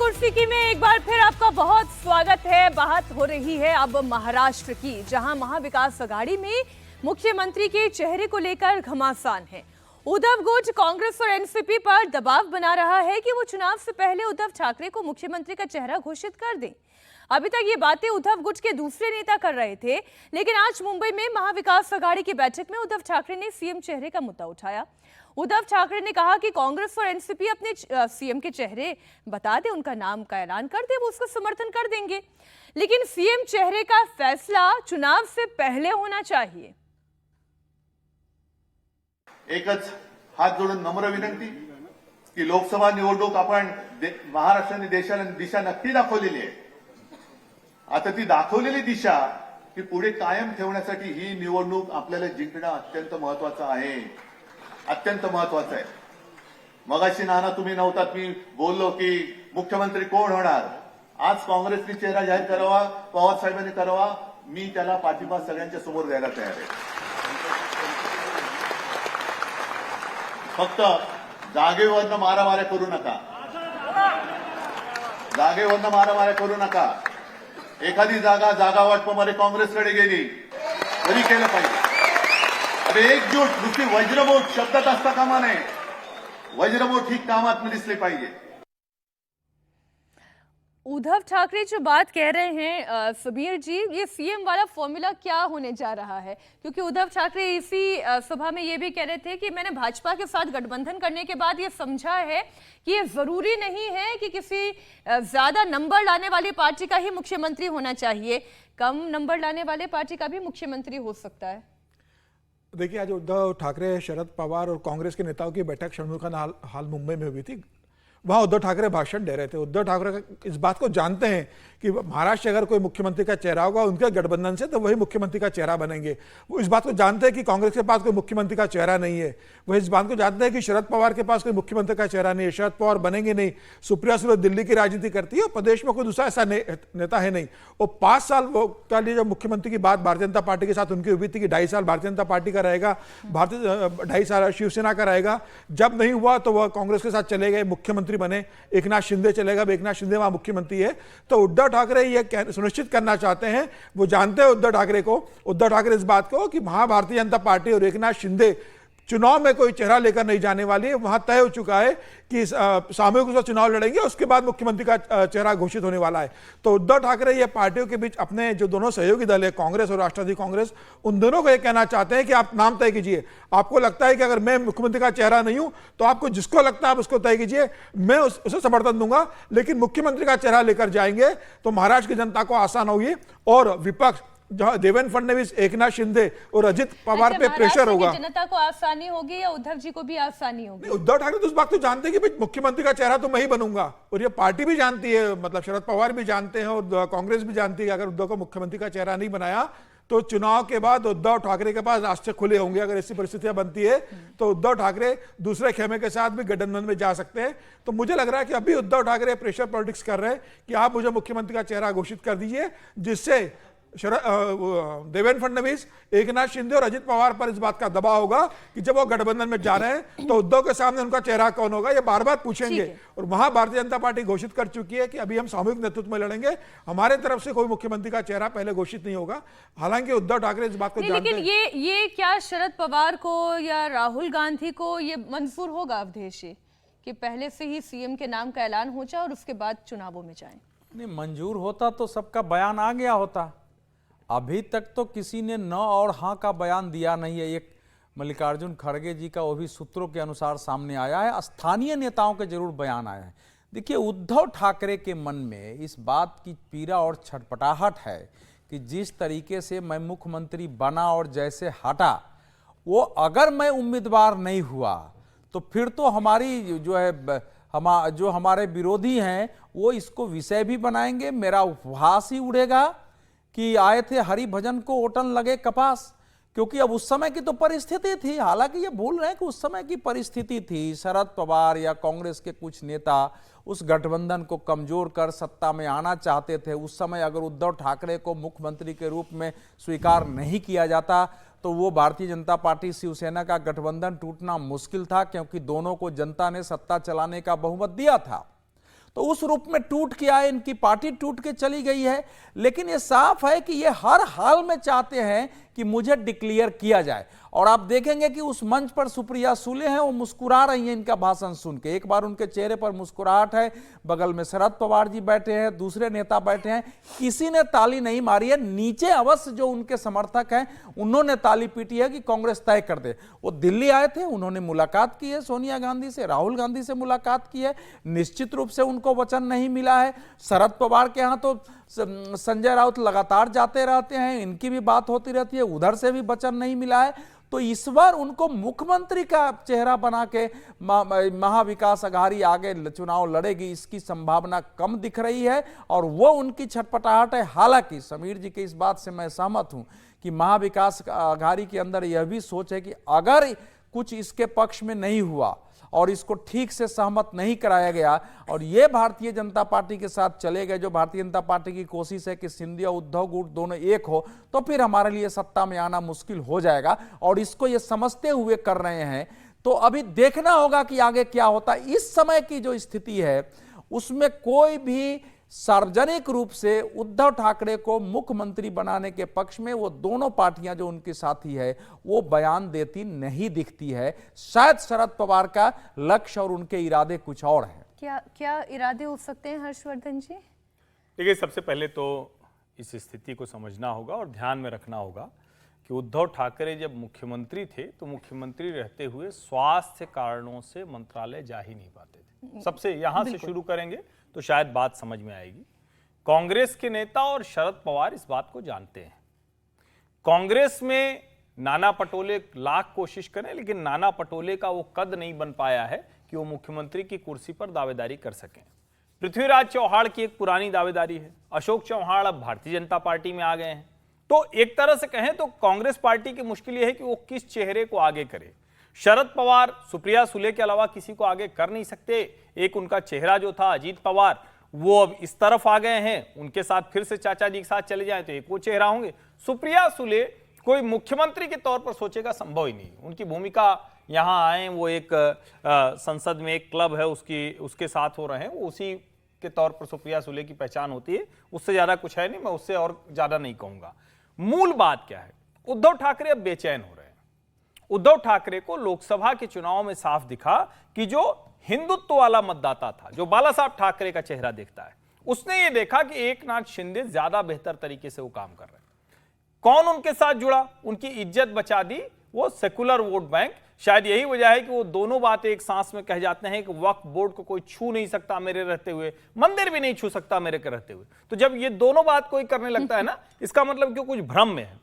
कुर्सी में एक बार फिर आपका बहुत स्वागत है। बात हो रही है अब महाराष्ट्र की, जहां महाविकास आघाड़ी में मुख्यमंत्री के चेहरे को लेकर घमासान है। उद्धव गुट कांग्रेस और एनसीपी पर दबाव बना रहा है कि वो चुनाव से पहले उद्धव ठाकरे को मुख्यमंत्री का चेहरा घोषित कर दें। अभी तक ये बातें उद्धव गुट के दूसरे नेता कर रहे थे, लेकिन आज मुंबई में महाविकास आघाड़ी की बैठक में उद्धव ठाकरे ने सीएम चेहरे का मुद्दा उठाया। उद्धव ठाकरे ने कहा कि कांग्रेस और एनसीपी अपने सीएम के चेहरे बता दे, उनका नाम का ऐलान कर दे, वो उसका समर्थन कर देंगे, लेकिन सीएम चेहरे का फैसला चुनाव से पहले होना चाहिए। एकच हात जोडून नम्र विनंती की लोकसभा निवडणूक आपण महाराष्ट्राने देशाला दिशा नक्की दाखवलेली आहे। आता ती दाखवलेली दिशा की पुढे कायम ठेवण्यासाठी ही निवडणूक आपल्याला जिंकणं अत्यंत महत्वाचं आहे, अत्यंत महत्वाचं आहे। मगाशी नाना तुम्ही नव्हतात, मी बोललो की मुख्यमंत्री कोण होणार। आज काँग्रेसने चेहरा जाहीर करावा, पवार साहेबांनी करावा, मी त्याला पाठिंबा सगळ्यांच्या समोर द्यायला तयार आहे। फक्त जागेवरनं मारामाऱ्या करू नका, जागेवरनं मारामाऱ्या करू नका। एखादी जागा वाटपामध्ये काँग्रेसकडे गेली तरी केलं पाहिजे। अरे एकजूट, नुसती वज्रमूठ शब्दात असता कामा नये, वज्रमूठ ही कामात दिसली पाहिजे। उद्धव ठाकरे जो बात कह रहे हैं समीर जी, ये सीएम वाला फॉर्मूला क्या होने जा रहा है? क्योंकि उद्धव ठाकरे इसी सभा में ये भी कह रहे थे कि मैंने भाजपा के साथ गठबंधन करने के बाद ये समझा है कि ये जरूरी नहीं है कि किसी ज्यादा नंबर लाने वाली पार्टी का ही मुख्यमंत्री होना चाहिए, कम नंबर लाने वाले पार्टी का भी मुख्यमंत्री हो सकता है। देखिए, आज उद्धव ठाकरे, शरद पवार और कांग्रेस के नेताओं की बैठक षणमुखन हाल मुंबई में हुई थी। वहाँ उद्धव ठाकरे भाषण दे रहे थे। उद्धव ठाकरे इस बात को जानते हैं कि महाराष्ट्र अगर कोई मुख्यमंत्री का चेहरा होगा उनके गठबंधन से, तो वही मुख्यमंत्री का चेहरा बनेंगे। वो इस बात को जानते हैं कि कांग्रेस के पास कोई मुख्यमंत्री का चेहरा नहीं है। वो इस बात को जानते हैं कि शरद पवार के पास कोई मुख्यमंत्री का चेहरा नहीं है, शरद पवार बनेंगे नहीं। सुप्रिया सुले दिल्ली की राजनीति करती है और प्रदेश में कोई दूसरा ऐसा नेता है नहीं। वो 5 साल का लिए जब मुख्यमंत्री की बात भारतीय जनता पार्टी के साथ उनकी हुई थी कि 2.5 साल भारतीय जनता पार्टी का रहेगा, 2.5 साल शिवसेना का रहेगा। जब नहीं हुआ तो वह कांग्रेस के साथ चले गए, मुख्यमंत्री बने। एकनाथ शिंदे चलेगा, एकनाथ शिंदे वहां मुख्यमंत्री है। तो उद्धव ठाकरे ये सुनिश्चित करना चाहते हैं, वो जानते हैं उद्धव ठाकरे इस बात को कि भारतीय जनता पार्टी और एकनाथ शिंदे चुनाव में कोई चेहरा लेकर नहीं जाने वाली है। वहां तय हो चुका है कि सामूहिक रूप से चुनाव लड़ेंगे, उसके बाद मुख्यमंत्री का चेहरा घोषित होने वाला है। तो उद्धव ठाकरे ये पार्टियों के बीच अपने जो दोनों सहयोगी दल है, कांग्रेस और राष्ट्रवादी कांग्रेस, उन दोनों को ये कहना चाहते हैं कि आप नाम तय कीजिए। आपको लगता है कि अगर मैं मुख्यमंत्री का चेहरा नहीं हूं तो आपको जिसको लगता है आप उसको तय कीजिए, मैं उसे समर्थन दूंगा, लेकिन मुख्यमंत्री का चेहरा लेकर जाएंगे तो महाराष्ट्र की जनता को आसान होगी और विपक्ष जहां देवेंद्र फडणवीस, एकनाथ शिंदे और अजित पवार पे प्रेशर होगा। जनता को आसानी होगी या उद्धव जी को भी आसानी होगी? उद्धव ठाकरे तो इस बात को जानते हैं कि भाई मुख्यमंत्री का चेहरा तो मैं ही बनूंगा, और ये पार्टी भी जानती है, मतलब शरद पवार भी जानते हैं और कांग्रेस भी जानती है कि अगर उद्धव को मुख्यमंत्री का चेहरा नहीं बनाया तो चुनाव के बाद उद्धव ठाकरे के पास रास्ते खुले होंगे। अगर ऐसी परिस्थितियां बनती है तो उद्धव ठाकरे दूसरे खेमे के साथ भी गठबंधन में जा सकते हैं। तो मुझे लग रहा है कि अभी उद्धव ठाकरे प्रेशर पॉलिटिक्स कर रहे हैं कि आप मुझे मुख्यमंत्री का चेहरा घोषित कर दीजिए, जिससे देवेंद्र फडणवीस, एकनाथ शिंदे और अजित पवार पर इस बात का दबाव होगा कि जब वो गठबंधन में जा रहे हैं तो उद्धव के सामने उनका चेहरा कौन होगा, ये बार बार पूछेंगे। और वहां भारतीय जनता पार्टी घोषित कर चुकी है कि अभी हम सामूहिक नेतृत्व में लड़ेंगे, हमारे तरफ से कोई मुख्यमंत्री का चेहरा पहले घोषित नहीं होगा। हालांकि उद्धव ठाकरे इस बात को जानते हैं। लेकिन ये क्या शरद पवार को या राहुल गांधी को ये मंजूर होगा अवधेश जी कि पहले से ही सीएम के नाम का ऐलान हो जाए और उसके बाद चुनावों में जाए? नहीं, मंजूर होता तो सबका बयान आ गया होता। अभी तक तो किसी ने न और हाँ का बयान दिया नहीं है। एक मल्लिकार्जुन खड़गे जी का, वो भी सूत्रों के अनुसार सामने आया है। स्थानीय नेताओं के जरूर बयान आए हैं। देखिए, उद्धव ठाकरे के मन में इस बात की पीड़ा और छटपटाहट है कि जिस तरीके से मैं मुख्यमंत्री बना और जैसे हटा, वो अगर मैं उम्मीदवार नहीं हुआ तो फिर तो हमारी जो हमारे विरोधी हैं वो इसको विषय भी बनाएंगे, मेरा उपहास ही उड़ेगा कि आए थे हरि भजन को ओटन लगे कपास। क्योंकि अब उस समय की तो परिस्थिति थी, हालांकि ये भूल रहे हैं कि उस समय की परिस्थिति थी, शरद पवार या कांग्रेस के कुछ नेता उस गठबंधन को कमजोर कर सत्ता में आना चाहते थे। उस समय अगर उद्धव ठाकरे को मुख्यमंत्री के रूप में स्वीकार नहीं किया जाता तो वो भारतीय जनता पार्टी शिवसेना का गठबंधन टूटना मुश्किल था, क्योंकि दोनों को जनता ने सत्ता चलाने का बहुमत दिया था। तो उस रूप में टूट के आए, इनकी पार्टी टूट के चली गई है। लेकिन ये साफ है कि ये हर हाल में चाहते हैं कि मुझे डिक्लेयर किया जाए। और आप देखेंगे कि उस मंच पर सुप्रिया सुले हैं, वो मुस्कुरा रही हैं इनका भाषण सुन के। एक बार उनके चेहरे पर मुस्कुराहट है, बगल में शरद पवार जी बैठे हैं, दूसरे नेता बैठे हैं, किसी ने ताली नहीं मारी है। नीचे अवश्य जो उनके समर्थक हैं उन्होंने ताली पीटी है कि कांग्रेस तय कर दे। वो दिल्ली आए थे, उन्होंने मुलाकात की है सोनिया गांधी से, राहुल गांधी से मुलाकात की है, निश्चित रूप से उनको वचन नहीं मिला है। शरद पवार के यहाँ तो संजय राउत लगातार जाते रहते हैं, इनकी भी बात होती रहती है, उधर से भी वचन नहीं मिला है। तो इस बार उनको मुख्यमंत्री का चेहरा बना के महाविकास अघाड़ी आगे चुनाव लड़ेगी, इसकी संभावना कम दिख रही है और वो उनकी छटपटाहट है। हालांकि समीर जी की इस बात से मैं सहमत हूं कि महाविकास अघाड़ी के अंदर यह भी सोच है कि अगर कुछ इसके पक्ष में नहीं हुआ और इसको ठीक से सहमत नहीं कराया गया और ये भारतीय जनता पार्टी के साथ चले गए, जो भारतीय जनता पार्टी की कोशिश है कि सिंधिया उद्धव गुट दोनों एक हो, तो फिर हमारे लिए सत्ता में आना मुश्किल हो जाएगा। और इसको ये समझते हुए कर रहे हैं। तो अभी देखना होगा कि आगे क्या होता है। इस समय की जो स्थिति है उसमें कोई भी सार्वजनिक रूप से उद्धव ठाकरे को मुख्यमंत्री बनाने के पक्ष में वो दोनों पार्टियां जो उनके साथी है वो बयान देती नहीं दिखती है। शायद शरद पवार का लक्ष्य और उनके इरादे कुछ और हैं। क्या इरादे हो सकते हैं हर्षवर्धन जी? देखिए, सबसे पहले तो इस स्थिति को समझना होगा और ध्यान में रखना होगा कि उद्धव ठाकरे जब मुख्यमंत्री थे तो मुख्यमंत्री रहते हुए स्वास्थ्य कारणों से मंत्रालय जा ही नहीं पाते थे। सबसे यहां से शुरू करेंगे तो शायद बात समझ में आएगी। कांग्रेस के नेता और शरद पवार इस बात को जानते हैं। कांग्रेस में नाना पटोले लाख कोशिश करें, लेकिन नाना पटोले का वो कद नहीं बन पाया है कि वो मुख्यमंत्री की कुर्सी पर दावेदारी कर सकें। पृथ्वीराज चौहान की एक पुरानी दावेदारी है, अशोक चौहान अब भारतीय जनता पार्टी में आ गए हैं। तो एक तरह से कहें तो कांग्रेस पार्टी की मुश्किल यह है कि वो किस चेहरे को आगे करे। शरद पवार सुप्रिया सुले के अलावा किसी को आगे कर नहीं सकते। एक उनका चेहरा जो था अजीत पवार, वो अब इस तरफ आ गए हैं, उनके साथ फिर से चाचा जी के साथ चले जाएं तो एक वो चेहरा होंगे। सुप्रिया सुले कोई मुख्यमंत्री के तौर पर सोचेगा संभव ही नहीं। उनकी भूमिका यहां आए, वो एक संसद में एक क्लब है उसके साथ हो रहे हैं, वो उसी के तौर पर सुप्रिया सुले की पहचान होती है। उससे ज्यादा कुछ है नहीं, मैं उससे और ज्यादा नहीं कहूंगा। मूल बात क्या है, उद्धव ठाकरे अब बेचैन हो रहे हैं। उद्धव ठाकरे को लोकसभा के चुनाव में साफ दिखा कि जो हिंदुत्व वाला मतदाता था, जो बाला साहब ठाकरे का चेहरा देखता है, उसने ये देखा कि एकनाथ शिंदे ज्यादा बेहतर तरीके से वो काम कर रहे हैं। कौन उनके साथ जुड़ा, उनकी इज्जत बचा दी, वो सेकुलर वोट बैंक। शायद यही वजह है कि वो दोनों बातें एक सांस में कह जाते हैं कि वक्फ बोर्ड को कोई छू नहीं सकता मेरे रहते हुए, मंदिर भी नहीं छू सकता मेरे के रहते हुए। तो जब ये दोनों बात कोई करने लगता है ना, इसका मतलब कि कुछ भ्रम में है।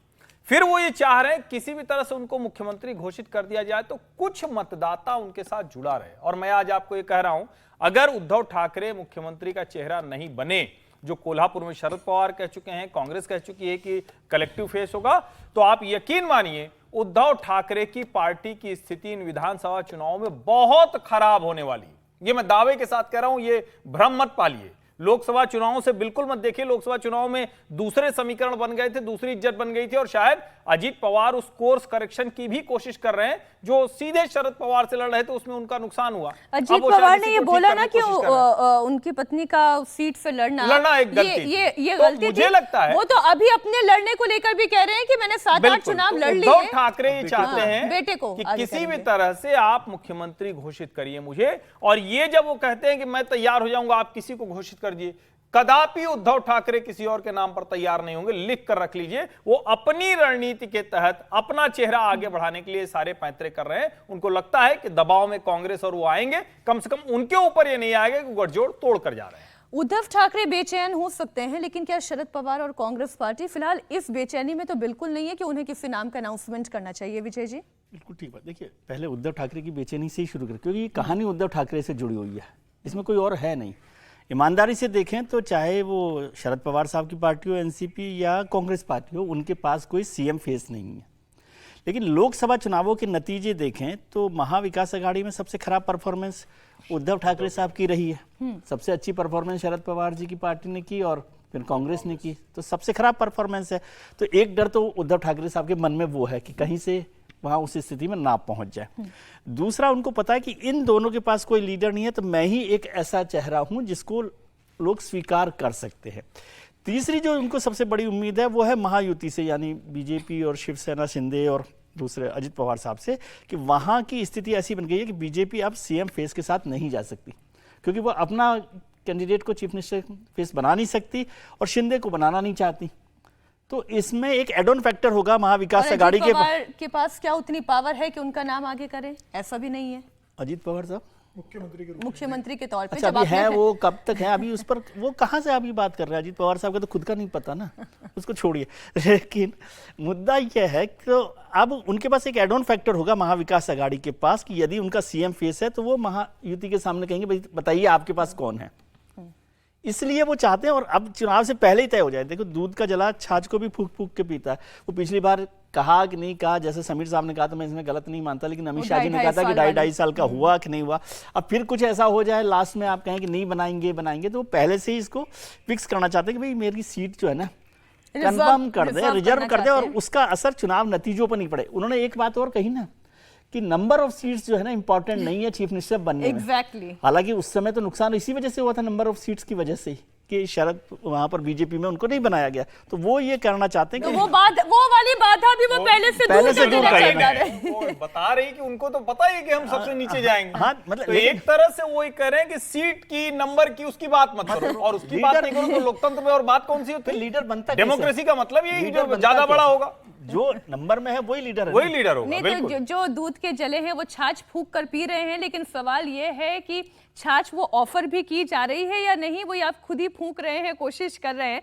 फिर वो ये चाह रहे हैं किसी भी तरह से उनको मुख्यमंत्री घोषित कर दिया जाए तो कुछ मतदाता उनके साथ जुड़ा रहे। और मैं आज आपको ये कह रहा हूं, अगर उद्धव ठाकरे मुख्यमंत्री का चेहरा नहीं बने, जो कोल्हापुर में शरद पवार कह चुके हैं, कांग्रेस कह चुकी है कि कलेक्टिव फेस होगा, तो आप यकीन मानिए उद्धव ठाकरे की पार्टी की स्थिति इन विधानसभा चुनावों में बहुत खराब होने वाली है। ये मैं दावे के साथ कह रहा हूं, ये भ्रम मत पालिए। लोकसभा चुनावों से बिल्कुल मत देखिए। लोकसभा चुनाव में दूसरे समीकरण बन गए थे, दूसरी इज्जत बन गई थी और शायद अजीत पवार उस कोर्स करेक्शन की भी कोशिश कर रहे हैं जो सीधे शरद पवार से लड़ रहे थे, उसमें उनका नुकसान हुआ। अजीत पवार ने ये बोला ना कि उनकी पत्नी का सीट से लड़ना एक गलती ये गलती मुझे लगता है। वो तो अभी अपने लड़ने को लेकर भी कह रहे हैं कि मैंने 7-8 चुनाव लड़ लिए। उद्धव ठाकरे ये चाहते हैं बेटे को कि किसी भी तरह से आप मुख्यमंत्री घोषित करिए मुझे, और ये जब वो कहते हैं कि मैं तैयार हो जाऊंगा, आप किसी को घोषित कर दिए, कदापि उद्धव ठाकरे किसी और के नाम पर तैयार नहीं होंगे। लिख कर रख लीजिए, वो अपनी रणनीति के तहत अपना चेहरा आगे बढ़ाने के लिए सारे पैंतरे कर रहे हैं। उनको लगता है कि दबाव में कांग्रेस और वो आएंगे, कम से कम उनके ऊपर ये नहीं आएगा कि गठजोड़ तोड़ कर जा रहे हैं। उद्धव ठाकरे बेचैन हो सकते हैं, लेकिन क्या शरद पवार और कांग्रेस पार्टी फिलहाल इस बेचैनी में तो बिल्कुल नहीं है कि उन्हें किसी नाम का अनाउंसमेंट करना चाहिए? विजय जी, बिल्कुल ठीक बात। देखिए, पहले उद्धव ठाकरे की बेचैनी से ही शुरू करें, क्योंकि ये कहानी उद्धव ठाकरे से जुड़ी हुई है, इसमें कोई और है नहीं। ईमानदारी से देखें तो चाहे वो शरद पवार साहब की पार्टी हो, एनसीपी या कांग्रेस पार्टी हो, उनके पास कोई सीएम फेस नहीं है। लेकिन लोकसभा चुनावों के नतीजे देखें तो महाविकास अघाड़ी में सबसे खराब परफॉर्मेंस उद्धव ठाकरे साहब की रही है। सबसे अच्छी परफॉर्मेंस शरद पवार जी की पार्टी ने की और फिर कांग्रेस ने की, तो सबसे खराब परफॉर्मेंस है। तो एक डर तो उद्धव ठाकरे साहब के मन में वो है कि कहीं से वहाँ उस स्थिति में ना पहुंच जाए। दूसरा, उनको पता है कि इन दोनों के पास कोई लीडर नहीं है, तो मैं ही एक ऐसा चेहरा हूं जिसको लोग स्वीकार कर सकते हैं। तीसरी जो उनको सबसे बड़ी उम्मीद है वो है महायुति से, यानी बीजेपी और शिवसेना, शिंदे और दूसरे अजित पवार साहब से, कि वहाँ की स्थिति ऐसी बन गई है कि बीजेपी अब सीएम फेस के साथ नहीं जा सकती, क्योंकि वो अपना कैंडिडेट को चीफ मिनिस्टर फेस बना नहीं सकती और शिंदे को बनाना नहीं चाहती। तो इसमें एक एड ऑन फैक्टर होगा महाविकास आघाड़ी के पास क्या उतनी पावर है कि उनका नाम आगे करें? ऐसा भी नहीं है। अजीत पवार साहब मुख्यमंत्री के तौर पे अच्छा, अभी है वो कब तक है? अभी उस पर वो कहाँ से अभी बात कर रहे हैं? अजीत पवार साहब का तो खुद का नहीं पता ना, उसको छोड़िए। लेकिन मुद्दा यह है कि तो अब उनके पास एक एड ऑन फैक्टर होगा महाविकास आघाड़ी के पास, कि यदि उनका सीएम फेस है तो वो महायुति के सामने कहेंगे भाई बताइए आपके पास कौन है। इसलिए वो चाहते हैं, और अब चुनाव से पहले ही तय हो जाए। देखो, दूध का जला छाछ को भी फूक फूक के पीता है। वो पिछली बार कहा कि नहीं कहा, जैसे समीर साहब ने कहा, तो मैं इसमें गलत नहीं मानता, लेकिन अमित शाह जी ने कहा था कि 2.5 साल का हुआ कि नहीं हुआ। अब फिर कुछ ऐसा हो जाए लास्ट में आप कहें कि नहीं बनाएंगे, तो वो पहले से ही इसको फिक्स करना चाहते हैं कि भाई मेरी सीट जो है ना कंफर्म कर दे, रिजर्व कर दे, और उसका असर चुनाव नतीजों पर नहीं पड़े। उन्होंने एक बात और कही ना कि नंबर ऑफ सीट्स जो है ना इंपॉर्टेंट नहीं है चीफ मिनिस्टर बनने में। हालांकि उस समय तो नुकसान इसी वजह से हुआ था, नंबर ऑफ सीट्स की वजह से ही, कि शरद वहां पर बीजेपी में उनको नहीं बनाया गया। तो वो ये करना चाहते हैं कि वो वाली बाधा भी वो पहले से दूर वो बता रही कि उनको तो पता ही कि हम सबसे नीचे जाएंगे। हाँ, मतलब तो एक तरह से वो ये कह रहे हैं कि सीट की, नंबर की, उसकी बात मत करो, और उसकी बात नहीं करो तो लोकतंत्र में और बात कौन सी होती है? लीडर बनता है डेमोक्रेसी का मतलब यही, जो ज्यादा बड़ा होगा, जो नंबर में है वही लीडर है, वही लीडर होगा। नहीं तो जो दूध के जले हैं वो छाछ फूक कर पी रहे हैं, लेकिन सवाल ये है कि छाछ वो ऑफर भी की जा रही है या नहीं, वो आप खुद ही फूक रहे हैं, कोशिश कर रहे हैं।